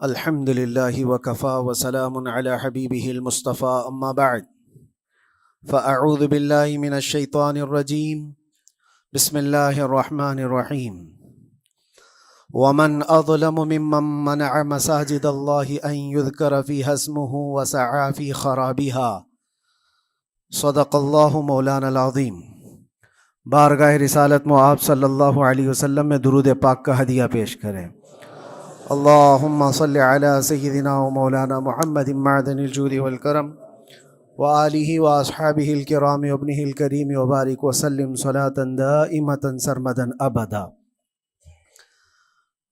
الحمد لله وكفى وسلام على حبيبه المصطفى أما بعد فأعوذ بالله من الشيطان الرجيم بسم الله الرحمن الرحيم ومن أظلم ممن منع مساجد الله أن يذكر فيها اسمه وسعى في خرابها صدق الله مولانا العظيم۔ بارگاہ رسالت میں آپ صلی اللہ علیہ وسلم میں درود پاک کا ہدیہ پیش کریں۔ اللہم صلی علی سیدنا و مولانا محمد معدن الجود والکرم وآلہ واصحابہ الکرام وابنہ الکریم وبارک وسلم صلاة دائمة سرمدا ابدا۔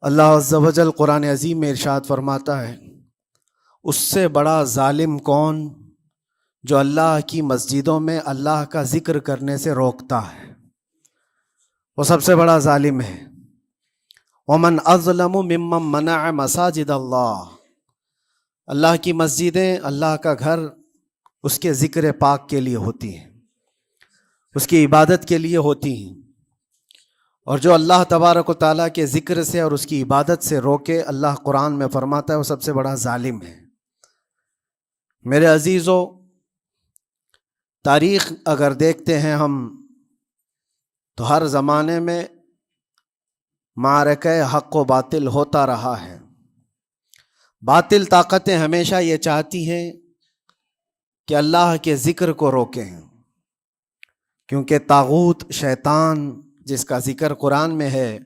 اللہ عز و جل قرآن عظیم میں ارشاد فرماتا ہے، اس سے بڑا ظالم کون جو اللہ کی مسجدوں میں اللہ کا ذکر کرنے سے روکتا ہے، وہ سب سے بڑا ظالم ہے۔ ومن اظلم ممن منع مساجد اللہ، اللہ کی مسجدیں، اللہ کا گھر اس کے ذکر پاک کے لیے ہوتی ہیں، اس کی عبادت کے لیے ہوتی ہیں، اور جو اللہ تبارک و تعالیٰ کے ذکر سے اور اس کی عبادت سے روکے، اللہ قرآن میں فرماتا ہے وہ سب سے بڑا ظالم ہے۔ میرے عزیزو، تاریخ اگر دیکھتے ہیں ہم تو ہر زمانے میں معرکہ حق و باطل ہوتا رہا ہے۔ باطل طاقتیں ہمیشہ یہ چاہتی ہیں کہ اللہ کے ذکر کو روکیں، کیونکہ طاغوت شیطان جس کا ذکر قرآن میں ہے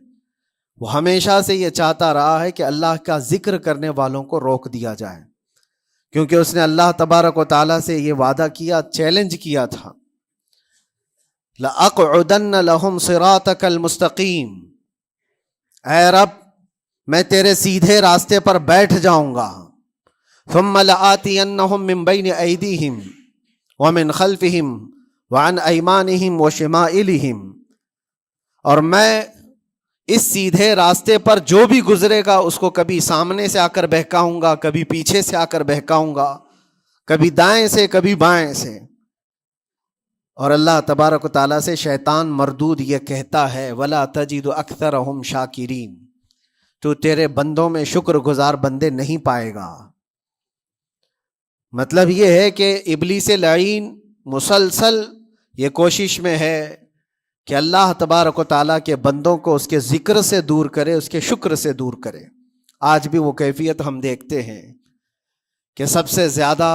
وہ ہمیشہ سے یہ چاہتا رہا ہے کہ اللہ کا ذکر کرنے والوں کو روک دیا جائے، کیونکہ اس نے اللہ تبارک و تعالیٰ سے یہ وعدہ کیا، چیلنج کیا تھا، لَأَقْعُدَنَّ لَهُمْ صِرَاطَكَ الْمُسْتَقِيمِ، اے رب میں تیرے سیدھے راستے پر بیٹھ جاؤں گا، ثُمَّ لَآتِيَنَّهُمْ مِنْ بَيْنِ أَيْدِيهِمْ وَمِنْ خَلْفِهِمْ وَعَنْ أَيْمَانِهِمْ وَشِمَائِلِهِمْ، اور میں اس سیدھے راستے پر جو بھی گزرے گا اس کو کبھی سامنے سے آ کر بہکاؤں گا، کبھی پیچھے سے آ کر بہکاؤں گا، کبھی دائیں سے کبھی بائیں سے۔ اور اللہ تبارک و تعالیٰ سے شیطان مردود یہ کہتا ہے، وَلَا تَجِدُ أَكْثَرَهُمْ شَاكِرِينَ، تو تیرے بندوں میں شکر گزار بندے نہیں پائے گا۔ مطلب یہ ہے کہ ابلیس لعین مسلسل یہ کوشش میں ہے کہ اللہ تبارک و تعالیٰ کے بندوں کو اس کے ذکر سے دور کرے، اس کے شکر سے دور کرے۔ آج بھی وہ کیفیت ہم دیکھتے ہیں کہ سب سے زیادہ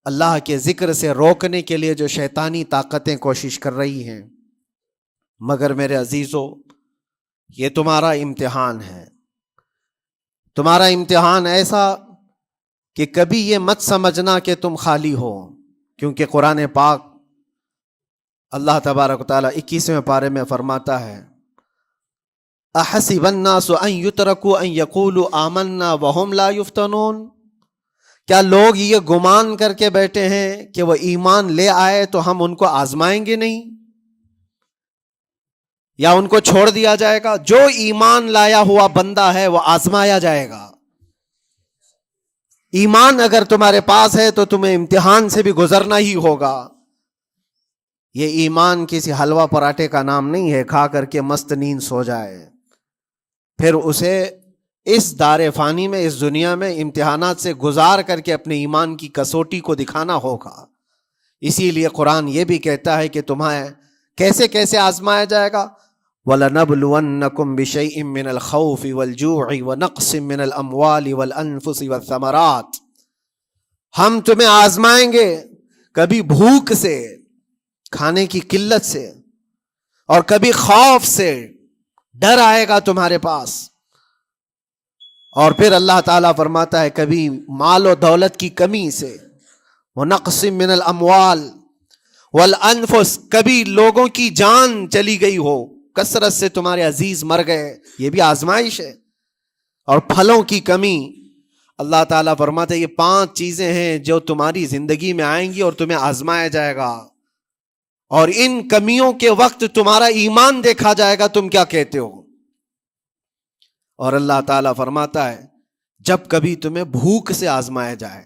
اللہ کے ذکر سے روکنے کے لیے جو شیطانی طاقتیں کوشش کر رہی ہیں، مگر میرے عزیزو یہ تمہارا امتحان ہے، تمہارا امتحان ایسا کہ کبھی یہ مت سمجھنا کہ تم خالی ہو، کیونکہ قرآن پاک اللہ تبارک و تعالیٰ 21ویں پارے میں فرماتا ہے، احسب الناس ان یترکوا ان یقولوا آمنا وهم لا یفتنون، کیا لوگ یہ گمان کر کے بیٹھے ہیں کہ وہ ایمان لے آئے تو ہم ان کو آزمائیں گے نہیں، یا ان کو چھوڑ دیا جائے گا؟ جو ایمان لایا ہوا بندہ ہے وہ آزمایا جائے گا۔ ایمان اگر تمہارے پاس ہے تو تمہیں امتحان سے بھی گزرنا ہی ہوگا۔ یہ ایمان کسی حلوہ پراٹھے کا نام نہیں ہے، کھا کر کے مست نیند سو جائے، پھر اسے اس دار فانی میں، اس دنیا میں امتحانات سے گزار کر کے اپنے ایمان کی کسوٹی کو دکھانا ہوگا۔ اسی لیے قرآن یہ بھی کہتا ہے کہ تمہیں کیسے کیسے آزمایا جائے گا، وَلَنَبْلُوَنَّكُمْ بِشَيْءٍ مِّنَ الْخَوْفِ وَالْجُوعِ وَنَقْصٍ مِّنَ الْأَمْوَالِ وَالْأَنفُسِ وَالثَّمَرَاتِ، ہم تمہیں آزمائیں گے کبھی بھوک سے، کھانے کی قلت سے، اور کبھی خوف سے، ڈر آئے گا تمہارے پاس، اور پھر اللہ تعالیٰ فرماتا ہے کبھی مال و دولت کی کمی سے، وَنَقْصٍ مِّنَ الْأَمْوَالِ وَالْأَنفُسِ، کبھی لوگوں کی جان چلی گئی ہو، کثرت سے تمہارے عزیز مر گئے، یہ بھی آزمائش ہے، اور پھلوں کی کمی۔ اللہ تعالیٰ فرماتا ہے یہ 5 چیزیں ہیں جو تمہاری زندگی میں آئیں گی اور تمہیں آزمایا جائے گا، اور ان کمیوں کے وقت تمہارا ایمان دیکھا جائے گا، تم کیا کہتے ہو۔ اور اللہ تعالیٰ فرماتا ہے جب کبھی تمہیں بھوک سے آزمایا جائے،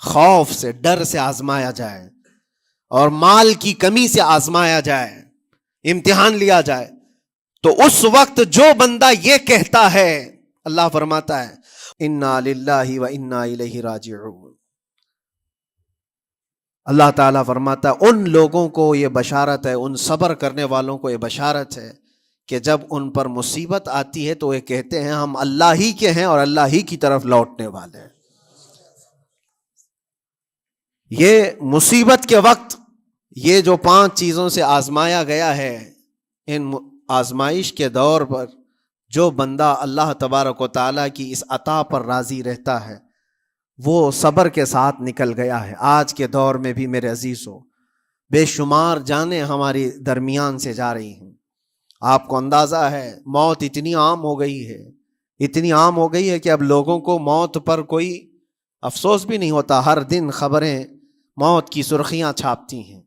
خوف سے، ڈر سے آزمایا جائے، اور مال کی کمی سے آزمایا جائے، امتحان لیا جائے، تو اس وقت جو بندہ یہ کہتا ہے، اللہ فرماتا ہے انا للہ و انا الیہ راجعون۔ اللہ تعالیٰ فرماتا ہے ان لوگوں کو یہ بشارت ہے، ان صبر کرنے والوں کو یہ بشارت ہے کہ جب ان پر مصیبت آتی ہے تو یہ کہتے ہیں ہم اللہ ہی کے ہیں اور اللہ ہی کی طرف لوٹنے والے ہیں۔ یہ مصیبت کے وقت یہ جو 5 چیزوں سے آزمایا گیا ہے، ان آزمائش کے دور پر جو بندہ اللہ تبارک و تعالیٰ کی اس عطا پر راضی رہتا ہے وہ صبر کے ساتھ نکل گیا ہے۔ آج کے دور میں بھی میرے عزیزو بے شمار جانیں ہماری درمیان سے جا رہی ہیں۔ آپ کو اندازہ ہے موت اتنی عام ہو گئی ہے، اتنی عام ہو گئی ہے کہ اب لوگوں کو موت پر کوئی افسوس بھی نہیں ہوتا۔ ہر دن خبریں موت کی سرخیاں چھاپتی ہیں۔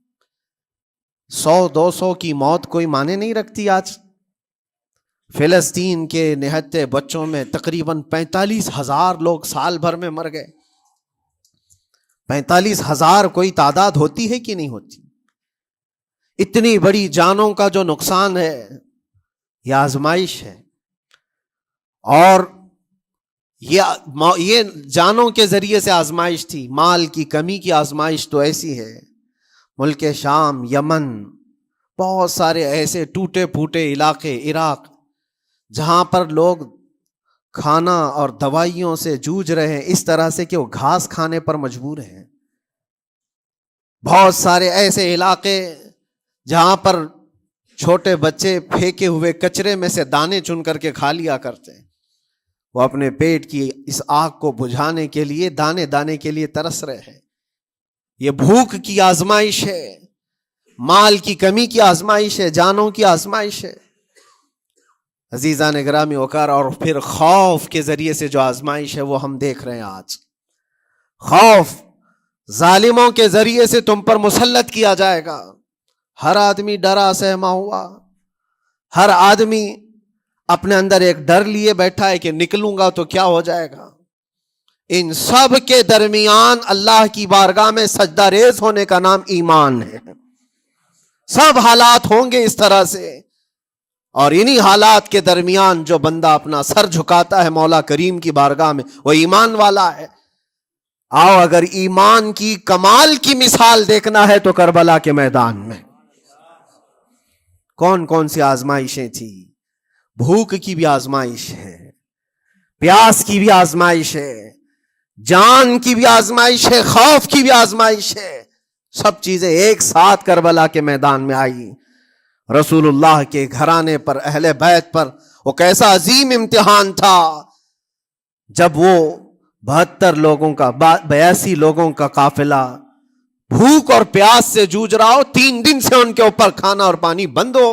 100-200 کی موت کوئی معنی نہیں رکھتی آج۔ فلسطین کے نہتے بچوں میں تقریباً 45,000 لوگ سال بھر میں مر گئے۔ 45,000 کوئی تعداد ہوتی ہے کہ نہیں ہوتی؟ اتنی بڑی جانوں کا جو نقصان ہے یہ آزمائش ہے، اور یہ جانوں کے ذریعے سے آزمائش تھی۔ مال کی کمی کی آزمائش تو ایسی ہے، ملک شام، یمن، بہت سارے ایسے ٹوٹے پھوٹے علاقے، عراق، جہاں پر لوگ کھانا اور دوائیوں سے جوجھ رہے ہیں اس طرح سے کہ وہ گھاس کھانے پر مجبور ہیں۔ بہت سارے ایسے علاقے جہاں پر چھوٹے بچے پھینکے ہوئے کچرے میں سے دانے چن کر کے کھا لیا کرتے ہیں۔ وہ اپنے پیٹ کی اس آگ کو بجھانے کے لیے دانے دانے کے لیے ترس رہے ہیں۔ یہ بھوک کی آزمائش ہے، مال کی کمی کی آزمائش ہے، جانوں کی آزمائش ہے۔ عزیزان گرامی وقار، اور پھر خوف کے ذریعے سے جو آزمائش ہے وہ ہم دیکھ رہے ہیں آج۔ خوف ظالموں کے ذریعے سے تم پر مسلط کیا جائے گا۔ ہر آدمی ڈرا سہما ہوا، ہر آدمی اپنے اندر ایک ڈر لیے بیٹھا ہے کہ نکلوں گا تو کیا ہو جائے گا۔ ان سب کے درمیان اللہ کی بارگاہ میں سجدہ ریز ہونے کا نام ایمان ہے۔ سب حالات ہوں گے اس طرح سے، اور انہی حالات کے درمیان جو بندہ اپنا سر جھکاتا ہے مولا کریم کی بارگاہ میں وہ ایمان والا ہے۔ آؤ اگر ایمان کی کمال کی مثال دیکھنا ہے تو کربلا کے میدان میں کون کون سی آزمائشیں تھیں۔ بھوک کی بھی آزمائش ہے، پیاس کی بھی آزمائش ہے، جان کی بھی آزمائش ہے، خوف کی بھی آزمائش ہے۔ سب چیزیں ایک ساتھ کربلا کے میدان میں آئی۔ رسول اللہ کے گھرانے پر، اہل بیت پر وہ کیسا عظیم امتحان تھا جب وہ 72 لوگوں کا 82 لوگوں کا قافلہ بھوک اور پیاس سے جوجھ رہا ہو، 3 دن سے ان کے اوپر کھانا اور پانی بند ہو،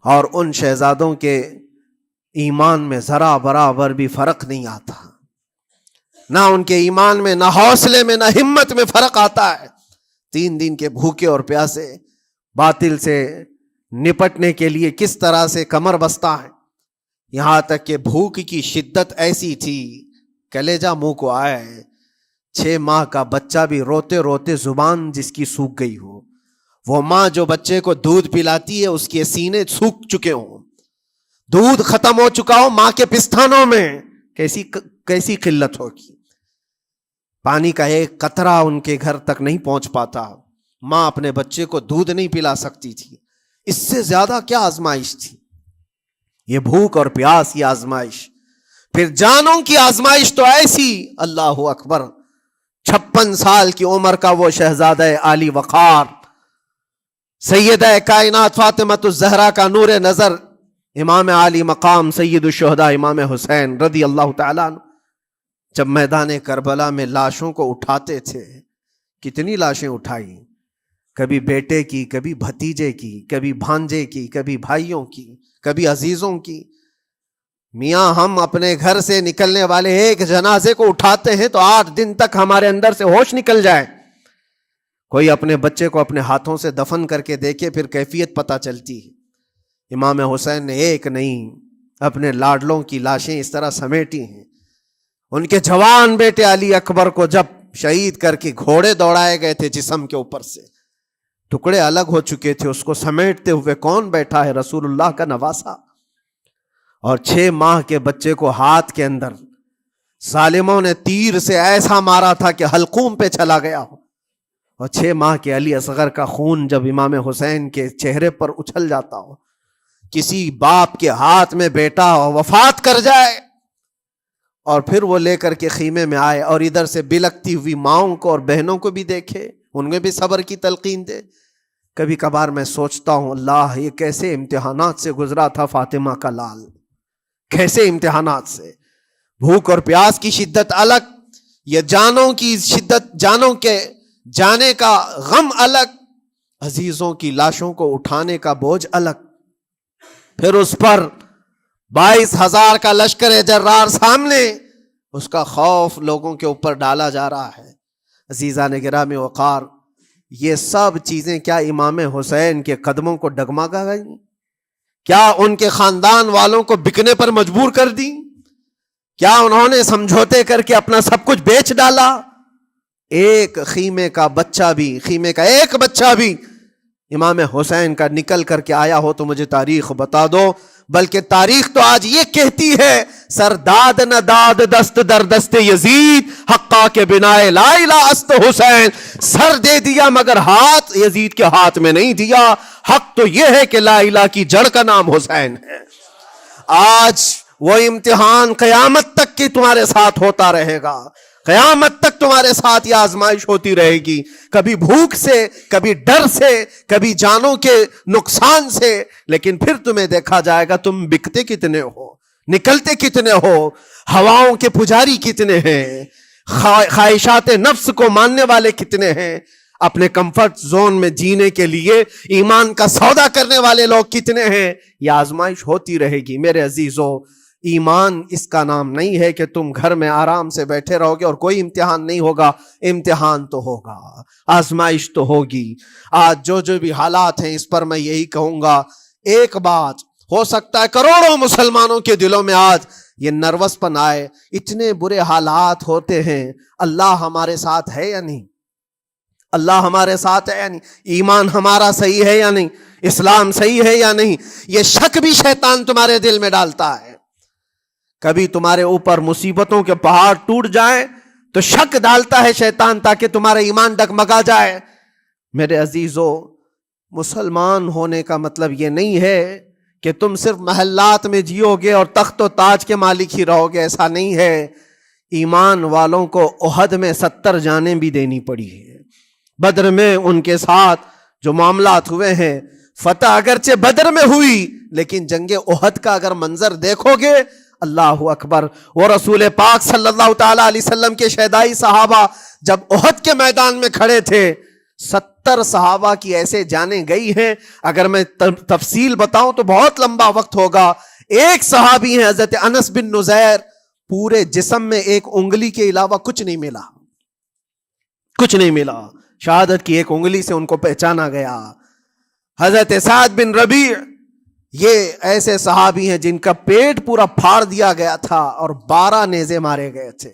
اور ان شہزادوں کے ایمان میں ذرا برابر بھی فرق نہیں آتا، نہ ان کے ایمان میں، نہ حوصلے میں، نہ ہمت میں فرق آتا ہے۔ 3 دن کے بھوکے اور پیاسے باطل سے نپٹنے کے لیے کس طرح سے کمر بستہ ہے۔ یہاں تک کہ بھوک کی شدت ایسی تھی کلیجہ منہ کو آئے، 6 ماہ کا بچہ بھی روتے روتے زبان جس کی سوکھ گئی ہو، وہ ماں جو بچے کو دودھ پلاتی ہے اس کے سینے سوکھ چکے ہوں، دودھ ختم ہو چکا ہو ماں کے پستانوں میں، کیسی قلت ہوگی۔ پانی کا ایک قطرہ ان کے گھر تک نہیں پہنچ پاتا، ماں اپنے بچے کو دودھ نہیں پلا سکتی تھی۔ اس سے زیادہ کیا آزمائش تھی؟ یہ بھوک اور پیاس کی آزمائش۔ پھر جانوں کی آزمائش تو ایسی، اللہ اکبر، 56 سال کی عمر کا وہ شہزادہ عالی وقار، سیدہ کائنات فاطمۃ الزہرا کا نور نظر، امام عالی مقام سید الشہداء امام حسین رضی اللہ تعالیٰ عنہ، جب میدان کربلا میں لاشوں کو اٹھاتے تھے، کتنی لاشیں اٹھائی، کبھی بیٹے کی، کبھی بھتیجے کی، کبھی بھانجے کی، کبھی بھائیوں کی، کبھی عزیزوں کی۔ میاں ہم اپنے گھر سے نکلنے والے ایک جنازے کو اٹھاتے ہیں تو 8 دن تک ہمارے اندر سے ہوش نکل جائے۔ کوئی اپنے بچے کو اپنے ہاتھوں سے دفن کر کے دیکھے پھر کیفیت پتہ چلتی ہے۔ امام حسین نے ایک نہیں اپنے لاڈلوں کی لاشیں اس طرح سمیٹی ہیں۔ ان کے جوان بیٹے علی اکبر کو جب شہید کر کے گھوڑے دوڑائے گئے تھے جسم کے اوپر سے، ٹکڑے الگ ہو چکے تھے، اس کو سمیٹتے ہوئے کون بیٹھا ہے؟ رسول اللہ کا نواسہ۔ اور 6 ماہ کے بچے کو ہاتھ کے اندر ظالموں نے تیر سے ایسا مارا تھا کہ حلقوم پہ چلا گیا ہو، اور 6 ماہ کے علی اصغر کا خون جب امام حسین کے چہرے پر اچھل جاتا ہو، کسی باپ کے ہاتھ میں بیٹا وفات کر جائے اور پھر وہ لے کر کے خیمے میں آئے اور ادھر سے بلکتی ہوئی ماؤں کو اور بہنوں کو بھی دیکھے، ان میں بھی صبر کی تلقین دے. کبھی کبھار میں سوچتا ہوں اللہ یہ کیسے امتحانات سے گزرا تھا فاطمہ کا لال، کیسے امتحانات سے. بھوک اور پیاس کی شدت الگ، یہ جانوں کی شدت، جانوں کے جانے کا غم الگ، عزیزوں کی لاشوں کو اٹھانے کا بوجھ الگ، پھر اس پر 22,000 کا لشکر جرار سامنے، اس کا خوف لوگوں کے اوپر ڈالا جا رہا ہے. عزیزان گرامی وقار، یہ سب چیزیں کیا امام حسین کے قدموں کو ڈگمگا گئیں؟ کیا ان کے خاندان والوں کو بکنے پر مجبور کر دی؟ کیا انہوں نے سمجھوتے کر کے اپنا سب کچھ بیچ ڈالا؟ ایک خیمے کا بچہ بھی، خیمے کا ایک بچہ بھی امام حسین کا نکل کر کے آیا ہو تو مجھے تاریخ بتا دو. بلکہ تاریخ تو آج یہ کہتی ہے سر داد نہ داد دست در دست یزید، حقا کے بنا لا الہ است حسین. سر دے دیا مگر ہاتھ یزید کے ہاتھ میں نہیں دیا. حق تو یہ ہے کہ لا الہ کی جڑ کا نام حسین ہے. آج وہ امتحان قیامت تک کی تمہارے ساتھ ہوتا رہے گا، قیامت تک تمہارے ساتھ یہ آزمائش ہوتی رہے گی، کبھی بھوک سے، کبھی ڈر سے، کبھی جانوں کے نقصان سے. لیکن پھر تمہیں دیکھا جائے گا تم بکتے کتنے ہو، نکلتے کتنے ہو، ہواؤں کے پجاری کتنے ہیں، خواہشات نفس کو ماننے والے کتنے ہیں، اپنے کمفرٹ زون میں جینے کے لیے ایمان کا سودا کرنے والے لوگ کتنے ہیں. یہ آزمائش ہوتی رہے گی. میرے عزیزو، ایمان اس کا نام نہیں ہے کہ تم گھر میں آرام سے بیٹھے رہو گے اور کوئی امتحان نہیں ہوگا. امتحان تو ہوگا، آزمائش تو ہوگی. آج جو بھی حالات ہیں اس پر میں یہی کہوں گا، ایک بات ہو سکتا ہے کروڑوں مسلمانوں کے دلوں میں آج یہ نروس پن آئے، اتنے برے حالات ہوتے ہیں، اللہ ہمارے ساتھ ہے یا نہیں؟ اللہ ہمارے ساتھ ہے یا نہیں؟ ایمان ہمارا صحیح ہے یا نہیں؟ اسلام صحیح ہے یا نہیں؟ یہ شک بھی شیطان تمہارے دل میں ڈالتا ہے. کبھی تمہارے اوپر مصیبتوں کے پہاڑ ٹوٹ جائیں تو شک ڈالتا ہے شیطان تاکہ تمہارا ایمان ڈگمگا جائے. میرے عزیزو، مسلمان ہونے کا مطلب یہ نہیں ہے کہ تم صرف محلات میں جیو گے اور تخت و تاج کے مالک ہی رہو گے، ایسا نہیں ہے. ایمان والوں کو احد میں 70 جانیں بھی دینی پڑی ہے. بدر میں ان کے ساتھ جو معاملات ہوئے ہیں، فتح اگرچہ بدر میں ہوئی لیکن جنگ احد کا اگر منظر دیکھو گے، اللہ اکبر. وہ رسول پاک صلی اللہ تعالی علیہ وسلم کے شہدائی صحابہ جب احد کے میدان میں کھڑے تھے، 70 صحابہ کی ایسے جانیں گئی ہیں. اگر میں تفصیل بتاؤں تو بہت لمبا وقت ہوگا. ایک صحابی ہیں حضرت انس بن نزیر، پورے جسم میں ایک انگلی کے علاوہ کچھ نہیں ملا، کچھ نہیں ملا. شہادت کی ایک انگلی سے ان کو پہچانا گیا. حضرت سعد بن ربیع، یہ ایسے صحابی ہیں جن کا پیٹ پورا پھاڑ دیا گیا تھا اور 12 نیزے مارے گئے تھے.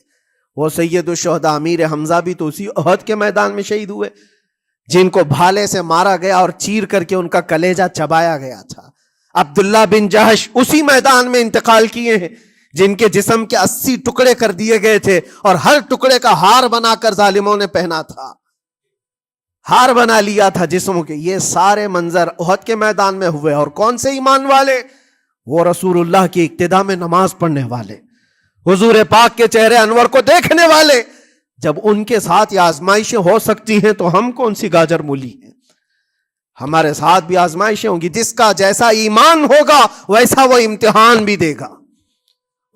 وہ سید الشہداء امیر حمزہ بھی تو اسی احد کے میدان میں شہید ہوئے، جن کو بھالے سے مارا گیا اور چیر کر کے ان کا کلیجہ چبایا گیا تھا. عبداللہ بن جہش اسی میدان میں انتقال کیے ہیں، جن کے جسم کے 80 ٹکڑے کر دیے گئے تھے اور ہر ٹکڑے کا ہار بنا کر ظالموں نے پہنا تھا، ہار بنا لیا تھا جسموں کے. یہ سارے منظر احد کے میدان میں ہوئے. اور کون سے ایمان والے؟ وہ رسول اللہ کی اقتداء میں نماز پڑھنے والے، حضور پاک کے چہرے انور کو دیکھنے والے. جب ان کے ساتھ یہ آزمائشیں ہو سکتی ہیں تو ہم کون سی گاجر مولی ہیں؟ ہمارے ساتھ بھی آزمائشیں ہوں گی. جس کا جیسا ایمان ہوگا ویسا وہ امتحان بھی دے گا،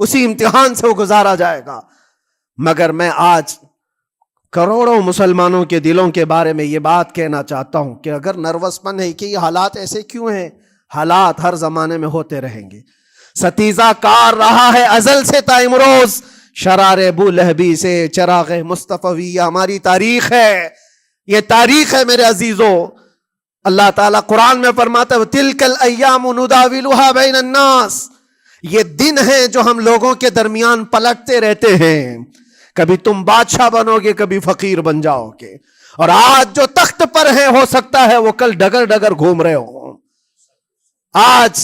اسی امتحان سے وہ گزارا جائے گا. مگر میں آج کروڑوں مسلمانوں کے دلوں کے بارے میں یہ بات کہنا چاہتا ہوں کہ اگر نروس پن ہے کہ یہ حالات ایسے کیوں ہیں، حالات ہر زمانے میں ہوتے رہیں گے. ستیزہ کار رہا ہے ازل سے تا امروز، شرار ابو لہبی سے چراغ مصطفی. یہ ہماری تاریخ ہے، یہ تاریخ ہے میرے عزیزو. اللہ تعالیٰ قرآن میں فرماتا ہے تِلْكَ الْأَيَّامُ نُدَاوِلُهَا بَيْنَ النَّاسِ. یہ دن ہیں جو ہم لوگوں کے درمیان پلٹتے رہتے ہیں. کبھی تم بادشاہ بنو گے، کبھی فقیر بن جاؤ گے. اور آج جو تخت پر ہیں ہو سکتا ہے وہ کل ڈگر ڈگر گھوم رہے ہوں. آج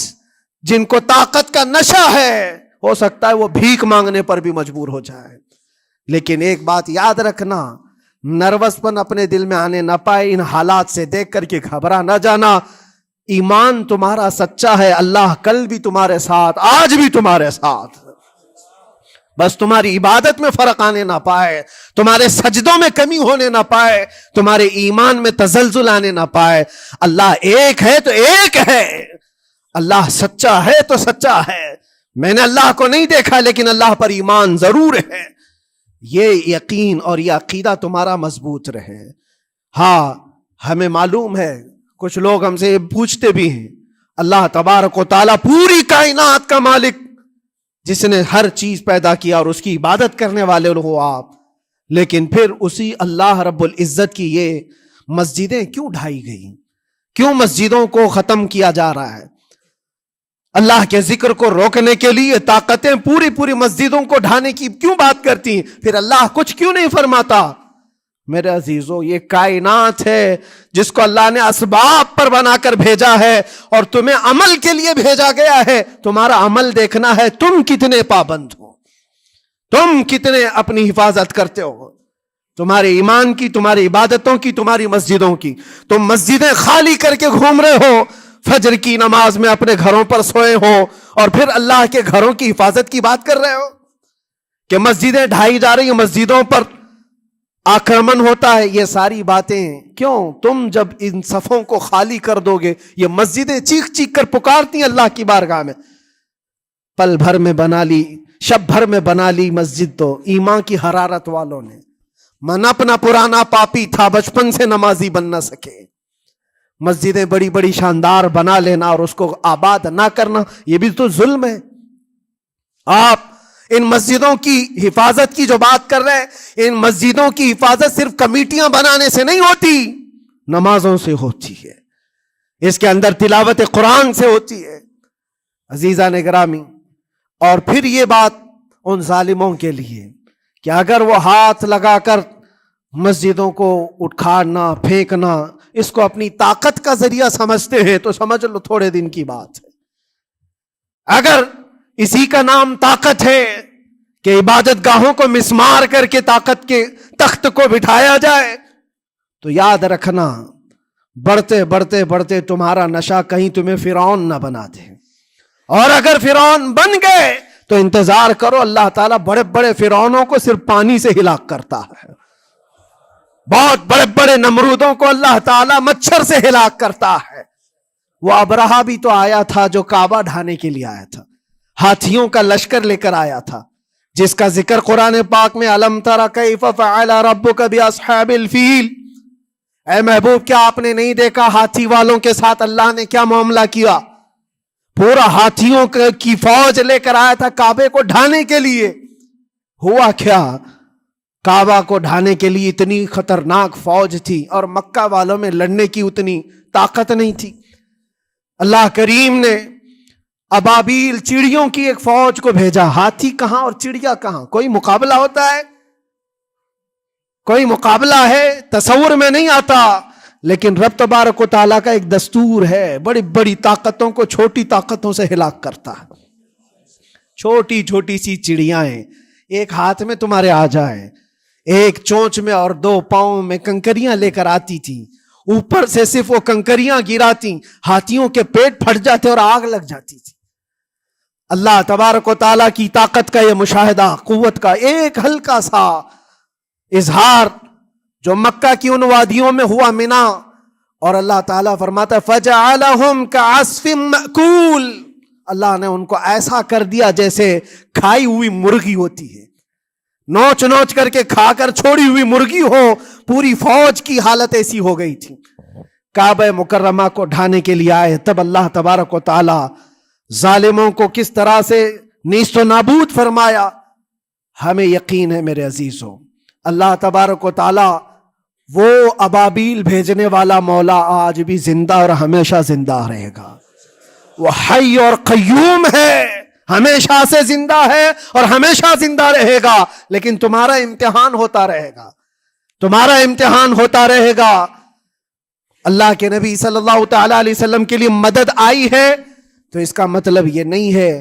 جن کو طاقت کا نشہ ہے ہو سکتا ہے وہ بھیک مانگنے پر بھی مجبور ہو جائے. لیکن ایک بات یاد رکھنا، نروس پن اپنے دل میں آنے نہ پائے. ان حالات سے دیکھ کر کے گھبرا نہ جانا. ایمان تمہارا سچا ہے، اللہ کل بھی تمہارے ساتھ، آج بھی تمہارے ساتھ. بس تمہاری عبادت میں فرق آنے نہ پائے، تمہارے سجدوں میں کمی ہونے نہ پائے، تمہارے ایمان میں تزلزل آنے نہ پائے. اللہ ایک ہے تو ایک ہے، اللہ سچا ہے تو سچا ہے. میں نے اللہ کو نہیں دیکھا لیکن اللہ پر ایمان ضرور ہے. یہ یقین اور یہ عقیدہ تمہارا مضبوط رہے. ہاں ہمیں معلوم ہے، کچھ لوگ ہم سے پوچھتے بھی ہیں، اللہ تبارک و تعالیٰ پوری کائنات کا مالک، جس نے ہر چیز پیدا کیا اور اس کی عبادت کرنے والے ہو آپ، لیکن پھر اسی اللہ رب العزت کی یہ مسجدیں کیوں ڈھائی گئی؟ کیوں مسجدوں کو ختم کیا جا رہا ہے؟ اللہ کے ذکر کو روکنے کے لیے طاقتیں پوری مسجدوں کو ڈھانے کی کیوں بات کرتی ہیں؟ پھر اللہ کچھ کیوں نہیں فرماتا؟ میرے عزیزو، یہ کائنات ہے جس کو اللہ نے اسباب پر بنا کر بھیجا ہے اور تمہیں عمل کے لیے بھیجا گیا ہے. تمہارا عمل دیکھنا ہے، تم کتنے پابند ہو، تم کتنے اپنی حفاظت کرتے ہو، تمہارے ایمان کی، تمہاری عبادتوں کی، تمہاری مسجدوں کی. تم مسجدیں خالی کر کے گھوم رہے ہو، فجر کی نماز میں اپنے گھروں پر سوئے ہو اور پھر اللہ کے گھروں کی حفاظت کی بات کر رہے ہو کہ مسجدیں ڈھائی جا رہی ہیں، مسجدوں پر آکرمن ہوتا ہے. یہ ساری باتیں کیوں؟ تم جب ان صفوں کو خالی کر دو گے، یہ مسجدیں چیخ چیخ کر پکارتی ہیں اللہ کی بارگاہ میں. پل بھر میں بنا لی، شب بھر میں بنا لی مسجد تو ایمان کی حرارت والوں نے. من اپنا پرانا پاپی تھا، بچپن سے نمازی بن نہ سکے. مسجدیں بڑی بڑی شاندار بنا لینا اور اس کو آباد نہ کرنا، یہ بھی تو ظلم ہے. آپ ان مسجدوں کی حفاظت کی جو بات کر رہے ہیں، ان مسجدوں کی حفاظت صرف کمیٹیاں بنانے سے نہیں ہوتی، نمازوں سے ہوتی ہے، اس کے اندر تلاوت قرآن سے ہوتی ہے. عزیزان گرامی، اور پھر یہ بات ان ظالموں کے لیے کہ اگر وہ ہاتھ لگا کر مسجدوں کو اٹھاڑنا، پھینکنا، اس کو اپنی طاقت کا ذریعہ سمجھتے ہیں تو سمجھ لو تھوڑے دن کی بات ہے. اگر اسی کا نام طاقت ہے کہ عبادت گاہوں کو مسمار کر کے طاقت کے تخت کو بٹھایا جائے، تو یاد رکھنا بڑھتے بڑھتے بڑھتے تمہارا نشہ کہیں تمہیں فرعون نہ بنا دے. اور اگر فرعون بن گئے تو انتظار کرو، اللہ تعالیٰ بڑے بڑے فرعونوں کو صرف پانی سے ہلاک کرتا ہے. بہت بڑے بڑے نمرودوں کو اللہ تعالیٰ مچھر سے ہلاک کرتا ہے. وہ ابرہہ بھی تو آیا تھا جو کعبہ ڈھانے کے لیے آیا تھا، ہاتھیوں کا لشکر لے کر آیا تھا، جس کا ذکر قرآن پاک میں الم تر کیف فعل ربک باصحاب الفیل. اے محبوب، کیا آپ نے نہیں دیکھا ہاتھی والوں کے ساتھ اللہ نے کیا معاملہ کیا؟ پورا ہاتھیوں کی فوج لے کر آیا تھا کعبے کو ڈھانے کے لیے. ہوا کیا؟ کعبہ کو ڈھانے کے لیے اتنی خطرناک فوج تھی اور مکہ والوں میں لڑنے کی اتنی طاقت نہیں تھی. اللہ کریم نے ابابیل چڑیوں کی ایک فوج کو بھیجا. ہاتھی کہاں اور چڑیا کہاں؟ کوئی مقابلہ ہوتا ہے؟ کوئی مقابلہ ہے؟ تصور میں نہیں آتا. لیکن رب تبارک و تعالیٰ کا ایک دستور ہے، بڑی بڑی طاقتوں کو چھوٹی طاقتوں سے ہلاک کرتا ہے. چھوٹی چھوٹی سی چڑیاں ایک ہاتھ میں تمہارے آ جائے، ایک چونچ میں اور دو پاؤں میں کنکریاں لے کر آتی تھی، اوپر سے صرف وہ کنکریاں گراتی، ہاتھیوں کے پیٹ پھٹ جاتے اور آگ لگ جاتی تھی. اللہ تبارک و تعالیٰ کی طاقت کا یہ مشاہدہ، قوت کا ایک ہلکا سا اظہار جو مکہ کی ان وادیوں میں ہوا، منا، اور اللہ تعالیٰ فرماتا ہے فَجَعَلَهُمْ كَعَصْفٍ مَأْكُولٍ. اللہ نے ان کو ایسا کر دیا جیسے کھائی ہوئی مرغی ہوتی ہے، نوچ نوچ کر کے کھا کر چھوڑی ہوئی مرغی ہو. پوری فوج کی حالت ایسی ہو گئی تھی. کعبہ مکرمہ کو ڈھانے کے لیے آئے، تب اللہ تبارک و تعالی ظالموں کو کس طرح سے نیست و نابود فرمایا. ہمیں یقین ہے میرے عزیزوں، اللہ تبارک و تعالی وہ ابابیل بھیجنے والا مولا آج بھی زندہ اور ہمیشہ زندہ رہے گا. وہ حی اور قیوم ہے، ہمیشہ سے زندہ ہے اور ہمیشہ زندہ رہے گا. لیکن تمہارا امتحان ہوتا رہے گا، تمہارا امتحان ہوتا رہے گا. اللہ کے نبی صلی اللہ تعالی علیہ وسلم کے لیے مدد آئی ہے تو اس کا مطلب یہ نہیں ہے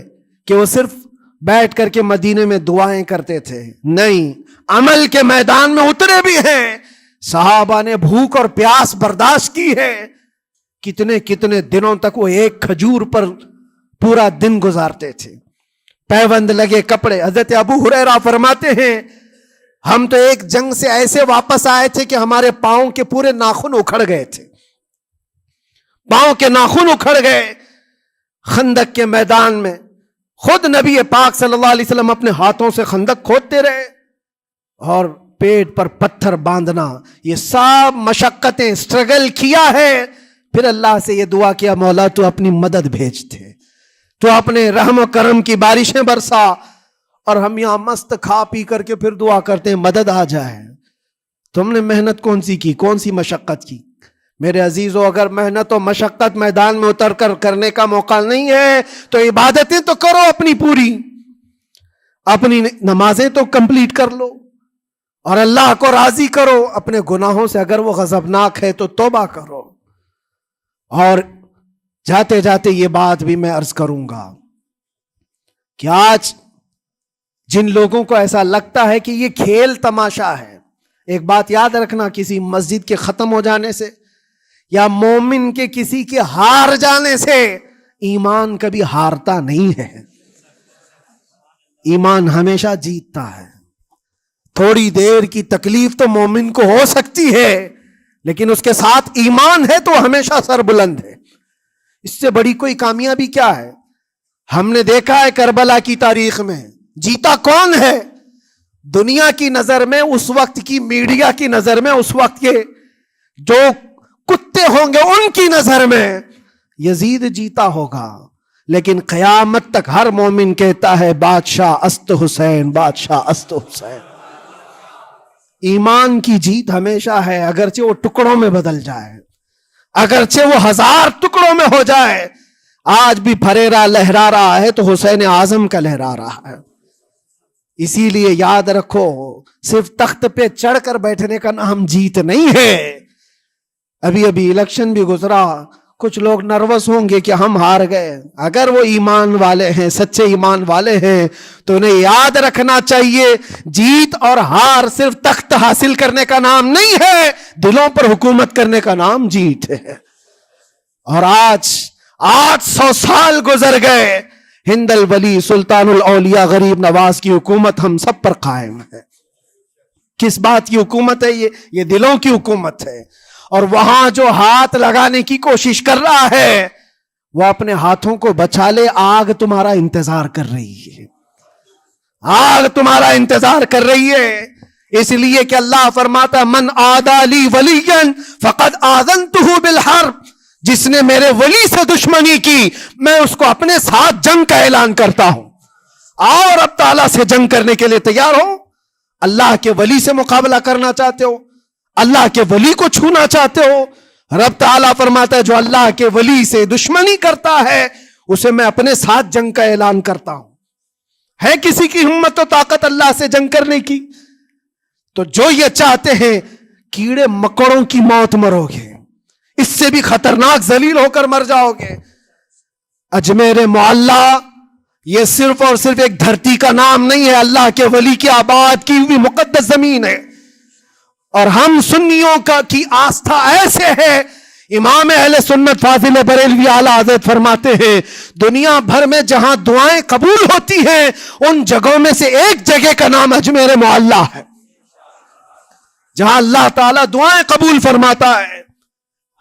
کہ وہ صرف بیٹھ کر کے مدینے میں دعائیں کرتے تھے؟ نہیں، عمل کے میدان میں اترے بھی ہیں۔ صحابہ نے بھوک اور پیاس برداشت کی ہے، کتنے کتنے دنوں تک وہ ایک کھجور پر پورا دن گزارتے تھے، پیوند لگے کپڑے۔ حضرت ابو ہریرہ فرماتے ہیں ہم تو ایک جنگ سے ایسے واپس آئے تھے کہ ہمارے پاؤں کے پورے ناخن اکھڑ گئے تھے، پاؤں کے ناخن اکھڑ گئے۔ خندق کے میدان میں خود نبی پاک صلی اللہ علیہ وسلم اپنے ہاتھوں سے خندق کھودتے رہے، اور پیٹ پر پتھر باندھنا، یہ سب مشقتیں، سٹرگل کیا ہے۔ پھر اللہ سے یہ دعا کیا مولا تو اپنی مدد بھیج دے، تو اپنے رحم و کرم کی بارشیں برسا، اور ہم یہاں مست کھا پی کر کے پھر دعا کرتے ہیں مدد آ جائے۔ تم نے محنت کون سی کی، کون سی مشقت کی؟ میرے عزیزو، اگر محنت و مشقت میدان میں اتر کر کرنے کا موقع نہیں ہے تو عبادتیں تو کرو اپنی پوری، اپنی نمازیں تو کمپلیٹ کر لو، اور اللہ کو راضی کرو۔ اپنے گناہوں سے اگر وہ غضبناک ہے تو توبہ کرو۔ اور جاتے جاتے یہ بات بھی میں عرض کروں گا کہ آج جن لوگوں کو ایسا لگتا ہے کہ یہ کھیل تماشا ہے، ایک بات یاد رکھنا، کسی مسجد کے ختم ہو جانے سے یا مومن کے کسی کے ہار جانے سے ایمان کبھی ہارتا نہیں ہے، ایمان ہمیشہ جیتتا ہے۔ تھوڑی دیر کی تکلیف تو مومن کو ہو سکتی ہے، لیکن اس کے ساتھ ایمان ہے تو ہمیشہ سر بلند ہے۔ اس سے بڑی کوئی کامیابی کیا ہے؟ ہم نے دیکھا ہے کربلا کی تاریخ میں جیتا کون ہے؟ دنیا کی نظر میں، اس وقت کی میڈیا کی نظر میں، اس وقت کے جو کتے ہوں گے ان کی نظر میں یزید جیتا ہوگا، لیکن قیامت تک ہر مومن کہتا ہے بادشاہ است حسین، بادشاہ است حسین۔ ایمان کی جیت ہمیشہ ہے، اگرچہ وہ ٹکڑوں میں بدل جائے، اگرچہ وہ 1000 ٹکڑوں میں ہو جائے۔ آج بھی پھریرا لہرا رہا ہے تو حسین اعظم کا لہرا رہا ہے۔ اسی لیے یاد رکھو، صرف تخت پہ چڑھ کر بیٹھنے کا نام جیت نہیں ہے۔ ابھی الیکشن بھی گزرا، کچھ لوگ نروس ہوں گے کہ ہم ہار گئے۔ اگر وہ ایمان والے ہیں، سچے ایمان والے ہیں، تو انہیں یاد رکھنا چاہیے جیت اور ہار صرف تخت حاصل کرنے کا نام نہیں ہے، دلوں پر حکومت کرنے کا نام جیت ہے۔ اور آج 800 سال گزر گئے، ہند الولی سلطان الاولیاء غریب نواز کی حکومت ہم سب پر قائم ہے۔ کس بات کی حکومت ہے یہ دلوں کی حکومت ہے۔ اور وہاں جو ہاتھ لگانے کی کوشش کر رہا ہے وہ اپنے ہاتھوں کو بچا لے، آگ تمہارا انتظار کر رہی ہے، آگ تمہارا انتظار کر رہی ہے۔ اس لیے کہ اللہ فرماتا من عادی لی ولیا فقد آذنتہ بالحرب، جس نے میرے ولی سے دشمنی کی میں اس کو اپنے ساتھ جنگ کا اعلان کرتا ہوں۔ اور اب تعالیٰ سے جنگ کرنے کے لیے تیار ہو؟ اللہ کے ولی سے مقابلہ کرنا چاہتے ہو؟ اللہ کے ولی کو چھونا چاہتے ہو؟ رب تعالیٰ فرماتا ہے جو اللہ کے ولی سے دشمنی کرتا ہے اسے میں اپنے ساتھ جنگ کا اعلان کرتا ہوں۔ ہے کسی کی ہمت و طاقت اللہ سے جنگ کرنے کی؟ تو جو یہ چاہتے ہیں کیڑے مکڑوں کی موت مرو گے، اس سے بھی خطرناک ذلیل ہو کر مر جاؤ گے۔ اجمیر معلیٰ یہ صرف اور صرف ایک دھرتی کا نام نہیں ہے، اللہ کے ولی کی آباد کی ہوئی مقدس زمین ہے۔ اور ہم سنیوں کی آستھا ایسے ہے، امام اہل سنت فاضل بریلوی اعلیٰ حضرت فرماتے ہیں دنیا بھر میں جہاں دعائیں قبول ہوتی ہیں ان جگہوں میں سے ایک جگہ کا نام اجمیر معلیٰ ہے، جہاں اللہ تعالیٰ دعائیں قبول فرماتا ہے۔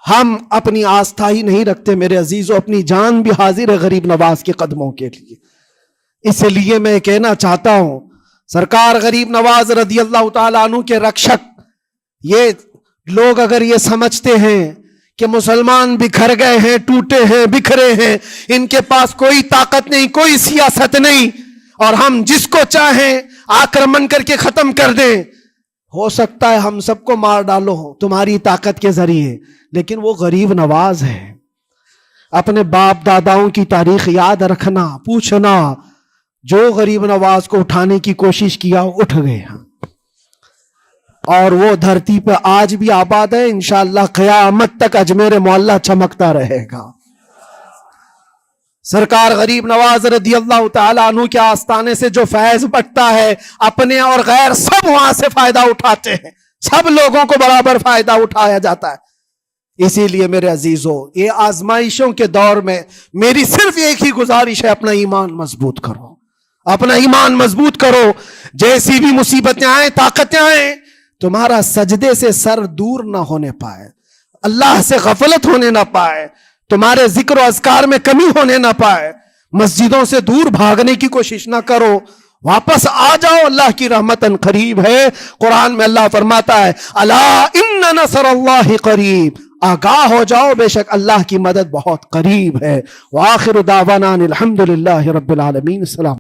ہم اپنی آستھا ہی نہیں رکھتے میرے عزیزو، اپنی جان بھی حاضر ہے غریب نواز کے قدموں کے لیے۔ اس لیے میں کہنا چاہتا ہوں سرکار غریب نواز رضی اللہ تعالیٰ عنہ کے رکشک، یہ لوگ اگر یہ سمجھتے ہیں کہ مسلمان بکھر گئے ہیں، ٹوٹے ہیں، بکھرے ہیں، ان کے پاس کوئی طاقت نہیں، کوئی سیاست نہیں، اور ہم جس کو چاہیں آکرمن کر کے ختم کر دیں، ہو سکتا ہے ہم سب کو مار ڈالو تمہاری طاقت کے ذریعے، لیکن وہ غریب نواز ہے۔ اپنے باپ داداؤں کی تاریخ یاد رکھنا، پوچھنا، جو غریب نواز کو اٹھانے کی کوشش کیا اٹھ گئے ہیں، اور وہ دھرتی پہ آج بھی آباد ہے۔ انشاءاللہ قیامت تک اجمیر معلیٰ چمکتا رہے گا۔ سرکار غریب نواز رضی اللہ تعالیٰ عنہ کے آستانے سے جو فیض بٹتا ہے اپنے اور غیر سب وہاں سے فائدہ اٹھاتے ہیں، سب لوگوں کو برابر فائدہ اٹھایا جاتا ہے۔ اسی لیے میرے عزیزو، یہ آزمائشوں کے دور میں میری صرف ایک ہی گزارش ہے، اپنا ایمان مضبوط کرو، اپنا ایمان مضبوط کرو۔ جیسی بھی مصیبتیں آئیں، طاقتیں آئیں، تمہارا سجدے سے سر دور نہ ہونے پائے، اللہ سے غفلت ہونے نہ پائے، تمہارے ذکر و اذکار میں کمی ہونے نہ پائے، مسجدوں سے دور بھاگنے کی کوشش نہ کرو، واپس آ جاؤ، اللہ کی رحمت قریب ہے۔ قرآن میں اللہ فرماتا ہے الا ان نصر اللہ قریب، آگاہ ہو جاؤ، بے شک اللہ کی مدد بہت قریب ہے۔ وآخر دعوانا الحمدللہ رب العالمین۔ السلام۔